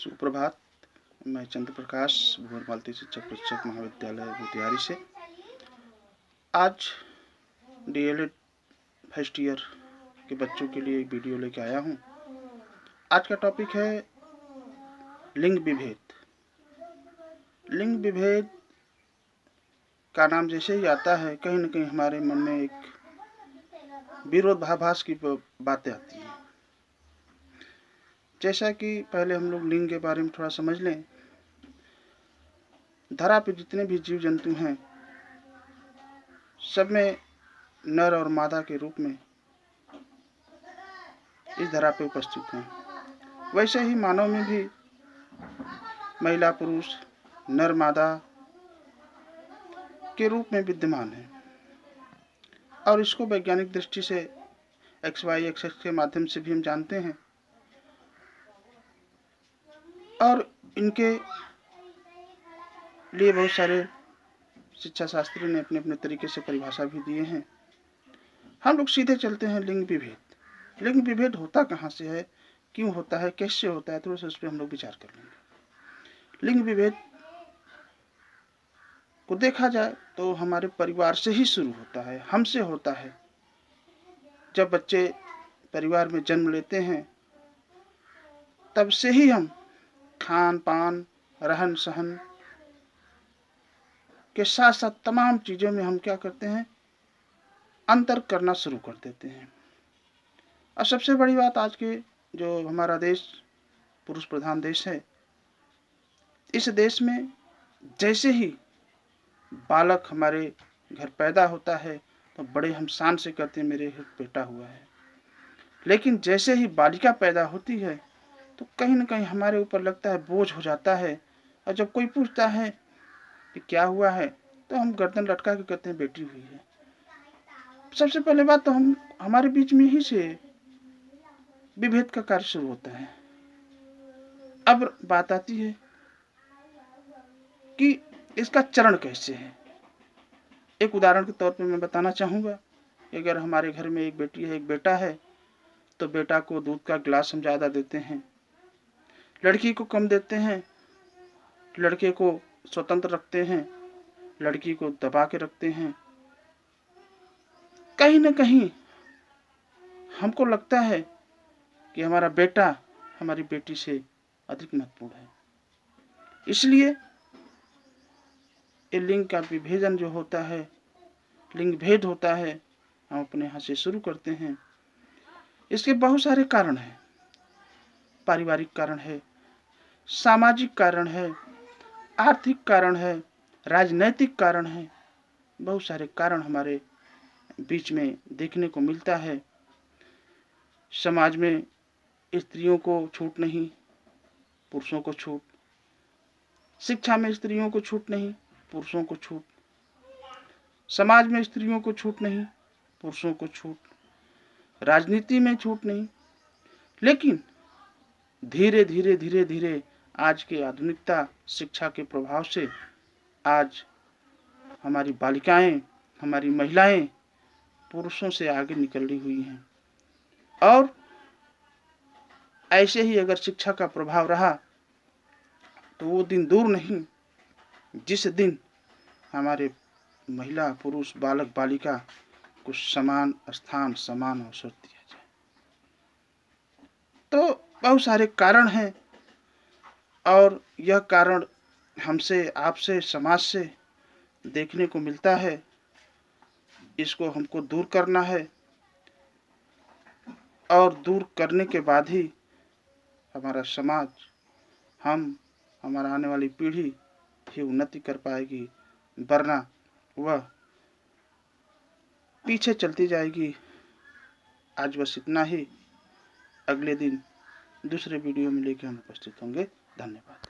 सुप्रभात। मैं चंद्र प्रकाश भुवनमालती शिक्षक प्रशिक्षक महाविद्यालय मोतिहारी से आज डीएलएड फर्स्ट ईयर के बच्चों के लिए एक वीडियो लेके आया हूँ। आज का टॉपिक है लिंग विभेद। लिंग विभेद का नाम जैसे ही आता है कहीं न कहीं हमारे मन में एक विरोधाभास की बातें आती हैं। जैसा कि पहले हम लोग लिंग के बारे में थोड़ा समझ लें। धरा पे जितने भी जीव जंतु हैं सब में नर और मादा के रूप में इस धरा पे उपस्थित हैं। वैसे ही मानव में भी महिला पुरुष नर मादा के रूप में विद्यमान है और इसको वैज्ञानिक दृष्टि से XY एक्सेस के माध्यम से भी हम जानते हैं और इनके लिए बहुत सारे शिक्षा शास्त्री ने अपने अपने तरीके से परिभाषा भी दिए हैं। हम लोग सीधे चलते हैं लिंग विभेद। लिंग विभेद होता कहाँ से है, क्यों होता है, कैसे होता है, थोड़ा सा उस पर हम लोग विचार कर लेंगे। लिंग विभेद को देखा जाए तो हमारे परिवार से ही शुरू होता है, हमसे होता है। जब बच्चे परिवार में जन्म लेते हैं तब से ही हम खान पान रहन सहन के साथ साथ तमाम चीज़ों में हम क्या करते हैं, अंतर करना शुरू कर देते हैं। और सबसे बड़ी बात, आज के जो हमारा देश पुरुष प्रधान देश है, इस देश में जैसे ही बालक हमारे घर पैदा होता है तो बड़े हम शान से कहते हैं मेरे घर बेटा हुआ है। लेकिन जैसे ही बालिका पैदा होती है तो कहीं न कहीं हमारे ऊपर लगता है बोझ हो जाता है। और जब कोई पूछता है कि क्या हुआ है तो हम गर्दन लटका के कहते हैं बेटी हुई है। सबसे पहले बात तो हमारे बीच में ही से विभेद का कार्य शुरू होता है। अब बात आती है कि इसका चरण कैसे है। एक उदाहरण के तौर पे मैं बताना चाहूँगा कि अगर हमारे घर में एक बेटी है एक बेटा है तो बेटा को दूध का गिलास हम ज़्यादा देते हैं, लड़की को कम देते हैं। लड़के को स्वतंत्र रखते हैं, लड़की को दबा के रखते हैं। कहीं न कहीं हमको लगता है कि हमारा बेटा हमारी बेटी से अधिक महत्वपूर्ण है। इसलिए ये लिंग का विभेदन जो होता है, लिंग भेद होता है, हम अपने यहाँ से शुरू करते हैं। इसके बहुत सारे कारण हैं। पारिवारिक कारण है, सामाजिक कारण है, आर्थिक कारण है, राजनैतिक कारण है। बहुत सारे कारण हमारे बीच में देखने को मिलता है। समाज में स्त्रियों को छूट नहीं, पुरुषों को छूट। शिक्षा में स्त्रियों को छूट नहीं, पुरुषों को छूट। समाज में स्त्रियों को छूट नहीं, पुरुषों को छूट। राजनीति में छूट नहीं। लेकिन धीरे धीरे धीरे धीरे आज के आधुनिकता शिक्षा के प्रभाव से आज हमारी बालिकाएं, हमारी महिलाएं पुरुषों से आगे निकली हुई हैं। और ऐसे ही अगर शिक्षा का प्रभाव रहा तो वो दिन दूर नहीं जिस दिन हमारे महिला पुरुष बालक बालिका को समान स्थान समान अवसर दिया जाए। तो बहुत सारे कारण हैं और यह कारण हमसे, आपसे, समाज से देखने को मिलता है। इसको हमको दूर करना है और दूर करने के बाद ही हमारा समाज, हमारा आने वाली पीढ़ी ही उन्नति कर पाएगी, वरना वह पीछे चलती जाएगी। आज बस इतना ही। अगले दिन दूसरे वीडियो में लेकर हम उपस्थित होंगे। धन्यवाद।